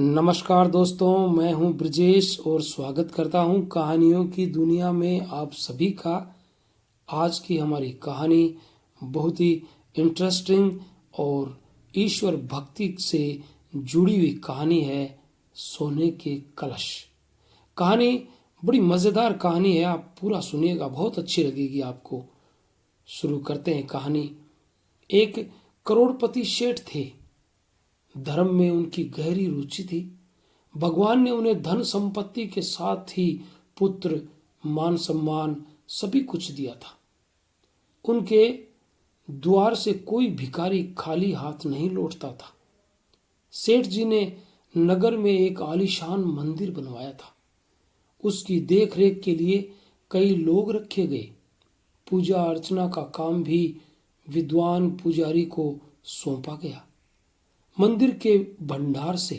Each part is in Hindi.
नमस्कार दोस्तों, मैं हूं ब्रजेश और स्वागत करता हूं कहानियों की दुनिया में आप सभी का। आज की हमारी कहानी बहुत ही इंटरेस्टिंग और ईश्वर भक्ति से जुड़ी हुई कहानी है। सोने के कलश। कहानी बड़ी मज़ेदार कहानी है, आप पूरा सुनिएगा, बहुत अच्छी लगेगी आपको। शुरू करते हैं कहानी। एक करोड़पति सेठ थे। धर्म में उनकी गहरी रुचि थी। भगवान ने उन्हें धन संपत्ति के साथ ही पुत्र, मान सम्मान सभी कुछ दिया था। उनके द्वार से कोई भिखारी खाली हाथ नहीं लौटता था। सेठ जी ने नगर में एक आलीशान मंदिर बनवाया था। उसकी देखरेख के लिए कई लोग रखे गए। पूजा अर्चना का काम भी विद्वान पुजारी को सौंपा गया। मंदिर के भंडार से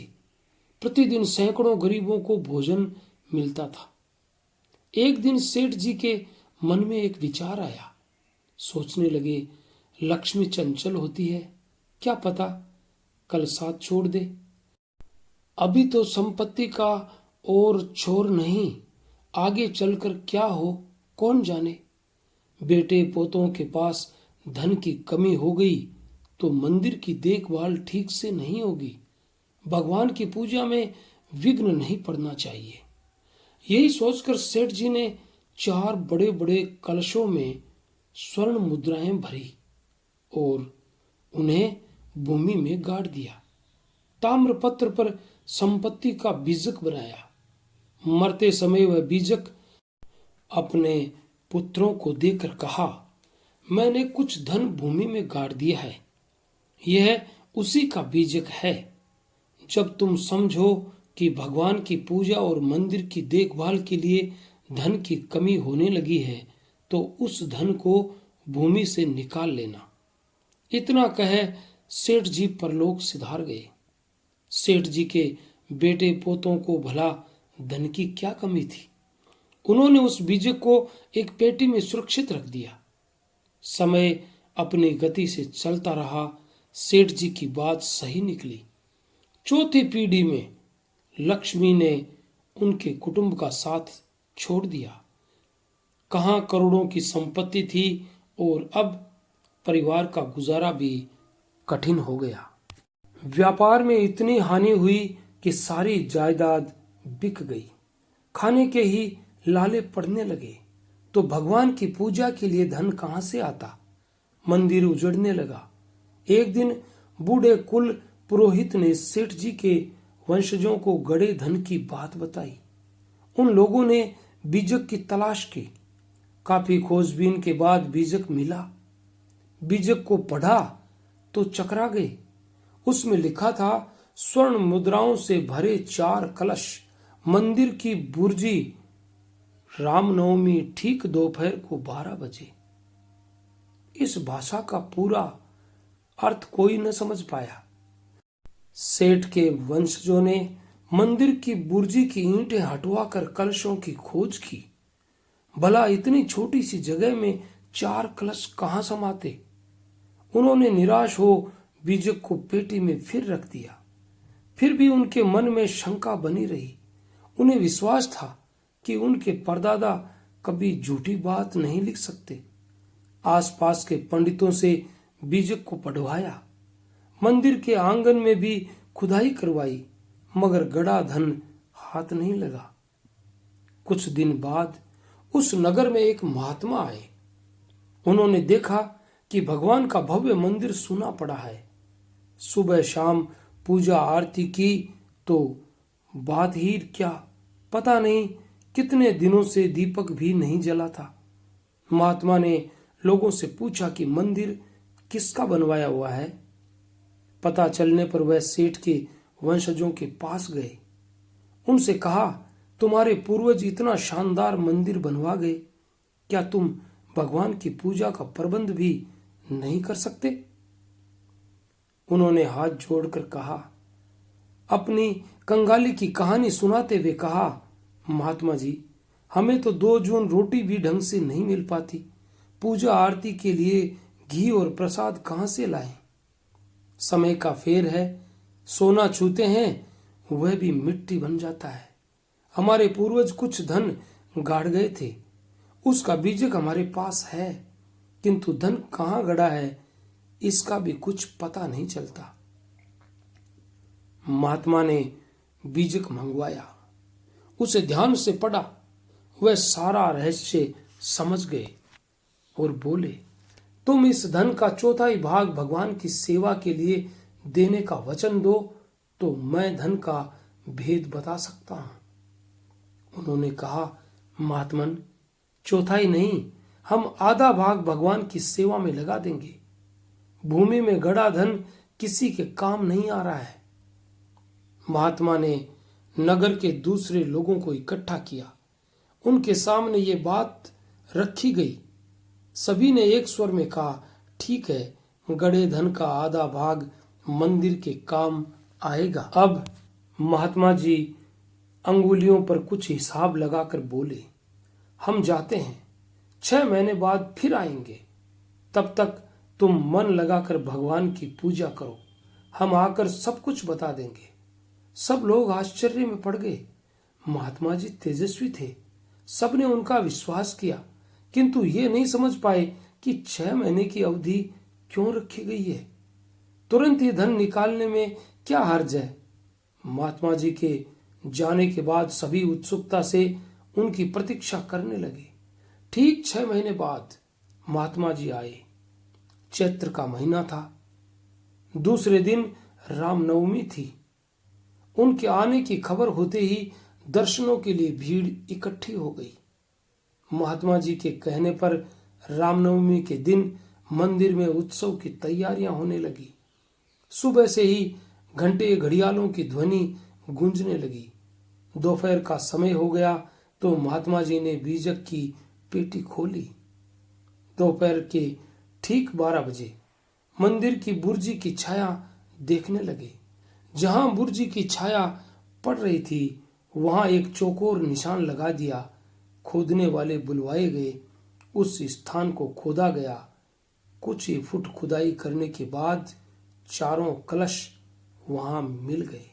प्रतिदिन सैकड़ों गरीबों को भोजन मिलता था। एक दिन सेठ जी के मन में एक विचार आया। सोचने लगे, लक्ष्मी चंचल होती है, क्या पता कल साथ छोड़ दे। अभी तो संपत्ति का और छोर नहीं, आगे चलकर क्या हो कौन जाने। बेटे पोतों के पास धन की कमी हो गई तो मंदिर की देखभाल ठीक से नहीं होगी। भगवान की पूजा में विघ्न नहीं पड़ना चाहिए। यही सोचकर सेठ जी ने 4 बड़े बड़े कलशों में स्वर्ण मुद्राएं भरी और उन्हें भूमि में गाड़ दिया। ताम्रपत्र पर संपत्ति का बीजक बनाया। मरते समय वह बीजक अपने पुत्रों को देकर कहा, मैंने कुछ धन भूमि में गाड़ दिया है, यह उसी का बीजक है। जब तुम समझो कि भगवान की पूजा और मंदिर की देखभाल के लिए धन की कमी होने लगी है तो उस धन को भूमि से निकाल लेना। इतना कहे सेठ जी परलोक सिधार गए। सेठ जी के बेटे पोतों को भला धन की क्या कमी थी। उन्होंने उस बीजक को एक पेटी में सुरक्षित रख दिया। समय अपनी गति से चलता रहा। सेठ जी की बात सही निकली। चौथी पीढ़ी में लक्ष्मी ने उनके कुटुंब का साथ छोड़ दिया। कहां करोड़ों की संपत्ति थी और अब परिवार का गुजारा भी कठिन हो गया। व्यापार में इतनी हानि हुई कि सारी जायदाद बिक गई। खाने के ही लाले पड़ने लगे तो भगवान की पूजा के लिए धन कहां से आता। मंदिर उजड़ने लगा। एक दिन बूढ़े कुल पुरोहित ने सेठ जी के वंशजों को गड़े धन की बात बताई। उन लोगों ने बीजक की तलाश की। काफी खोजबीन के बाद बीजक मिला। बीजक को पढ़ा तो चकरा गए। उसमें लिखा था, स्वर्ण मुद्राओं से भरे 4 कलश, मंदिर की बुर्जी, रामनवमी ठीक दोपहर को 12 बजे। इस भाषा का पूरा अर्थ कोई न समझ पाया। सेठ के वंशजों ने मंदिर की बुर्जी की ईंटें हटवाकर कलशों की खोज की। भला इतनी छोटी सी जगह में 4 कलश कहां समाते। उन्होंने निराश हो बीजक को पेटी में फिर रख दिया। फिर भी उनके मन में शंका बनी रही। उन्हें विश्वास था कि उनके परदादा कभी झूठी बात नहीं लिख सकते। आसपास के पंडितों से बीजक को पढ़वाया। मंदिर के आंगन में भी खुदाई करवाई, मगर गड़ा धन हाथ नहीं लगा। कुछ दिन बाद उस नगर में एक महात्मा आए। उन्होंने देखा कि भगवान का भव्य मंदिर सूना पड़ा है। सुबह शाम पूजा आरती की तो बात ही क्या, पता नहीं कितने दिनों से दीपक भी नहीं जला था। महात्मा ने लोगों से पूछा कि मंदिर किसका बनवाया हुआ है। पता चलने पर वह सेठ के वंशजों के पास गए। उनसे कहा, तुम्हारे पूर्वज इतना शानदार मंदिर बनवा गए, क्या तुम भगवान की पूजा का प्रबंध भी नहीं कर सकते। उन्होंने हाथ जोड़कर कहा, अपनी कंगाली की कहानी सुनाते हुए कहा, महात्मा जी, हमें तो 2 जून रोटी भी ढंग से नहीं मिल पाती। पूजा आरती के लिए घी और प्रसाद कहां से लाएं। समय का फेर है, सोना छूते हैं वह भी मिट्टी बन जाता है। हमारे पूर्वज कुछ धन गाड़ गए थे, उसका बीजक हमारे पास है, किंतु धन कहाँ गड़ा है इसका भी कुछ पता नहीं चलता। महात्मा ने बीजक मंगवाया, उसे ध्यान से पढ़ा, वह सारा रहस्य समझ गए और बोले, तुम इस धन का चौथाई भाग भगवान की सेवा के लिए देने का वचन दो तो मैं धन का भेद बता सकता हूं। उन्होंने कहा, महात्मन, चौथाई नहीं, हम आधा भाग भगवान की सेवा में लगा देंगे। भूमि में गड़ा धन किसी के काम नहीं आ रहा है। महात्मा ने नगर के दूसरे लोगों को इकट्ठा किया, उनके सामने ये बात रखी गई। सभी ने एक स्वर में कहा, ठीक है, गड़े धन का आधा भाग मंदिर के काम आएगा। अब महात्मा जी अंगुलियों पर कुछ हिसाब लगाकर बोले, हम जाते हैं, 6 महीने बाद फिर आएंगे। तब तक तुम मन लगाकर भगवान की पूजा करो, हम आकर सब कुछ बता देंगे। सब लोग आश्चर्य में पड़ गए। महात्मा जी तेजस्वी थे, सबने उनका विश्वास किया, किंतु ये नहीं समझ पाए कि 6 महीने की अवधि क्यों रखी गई है। तुरंत ही धन निकालने में क्या हर्ज है। महात्मा जी के जाने के बाद सभी उत्सुकता से उनकी प्रतीक्षा करने लगे। ठीक 6 महीने बाद महात्मा जी आए। चैत्र का महीना था। दूसरे दिन रामनवमी थी। उनके आने की खबर होते ही दर्शनों के लिए भीड़ इकट्ठी हो गई। महात्मा जी के कहने पर रामनवमी के दिन मंदिर में उत्सव की तैयारियां होने लगी। सुबह से ही घंटे घड़ियालों की ध्वनि गूंजने लगी। दोपहर का समय हो गया तो महात्मा जी ने बीजक की पेटी खोली। दोपहर के ठीक 12 बजे मंदिर की बुर्जी की छाया देखने लगे। जहां बुर्जी की छाया पड़ रही थी वहां एक चौकोर निशान लगा दिया। खोदने वाले बुलवाए गए। उस स्थान को खोदा गया। कुछ ही फुट खुदाई करने के बाद चारों कलश वहां मिल गए।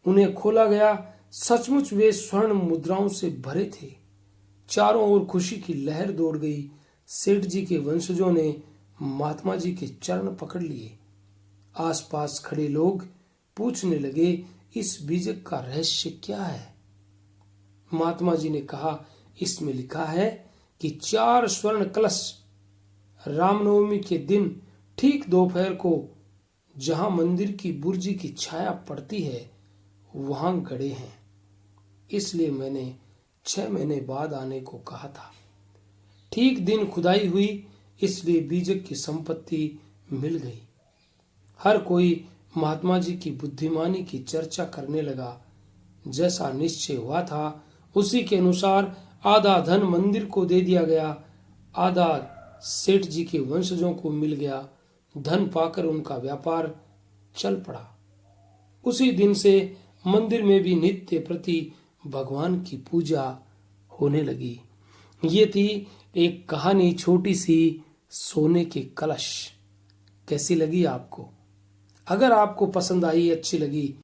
उन्हें खोला गया। सचमुच वे स्वर्ण मुद्राओं से भरे थे। चारों ओर खुशी की लहर दौड़ गई। सेठ जी के वंशजों ने महात्मा जी के चरण पकड़ लिए। आसपास खड़े लोग पूछने लगे, इस बीजक का रहस्य क्या है। महात्मा जी ने कहा, इसमें लिखा है कि 4 स्वर्ण कलश रामनवमी के दिन ठीक दोपहर को जहां मंदिर की बुर्जी की छाया पड़ती है वहां गड़े हैं। इसलिए मैंने 6 महीने बाद आने को कहा था। ठीक दिन खुदाई हुई, इसलिए बीजक की संपत्ति मिल गई। हर कोई महात्मा जी की बुद्धिमानी की चर्चा करने लगा। जैसा निश्चय हुआ था उसी के अनुसार आधा धन मंदिर को दे दिया गया, आधा सेठ जी के वंशजों को मिल गया। धन पाकर उनका व्यापार चल पड़ा। उसी दिन से मंदिर में भी नित्य प्रति भगवान की पूजा होने लगी। ये थी एक कहानी, छोटी सी सोने के कलश। कैसी लगी आपको? अगर आपको पसंद आई, अच्छी लगी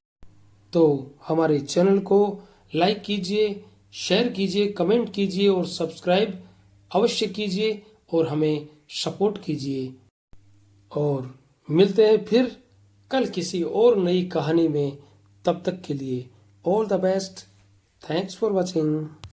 तो हमारे चैनल को लाइक कीजिए, शेयर कीजिए, कमेंट कीजिए और सब्सक्राइब अवश्य कीजिए और हमें सपोर्ट कीजिए। और मिलते हैं फिर कल किसी और नई कहानी में। तब तक के लिए all the best. Thanks for watching.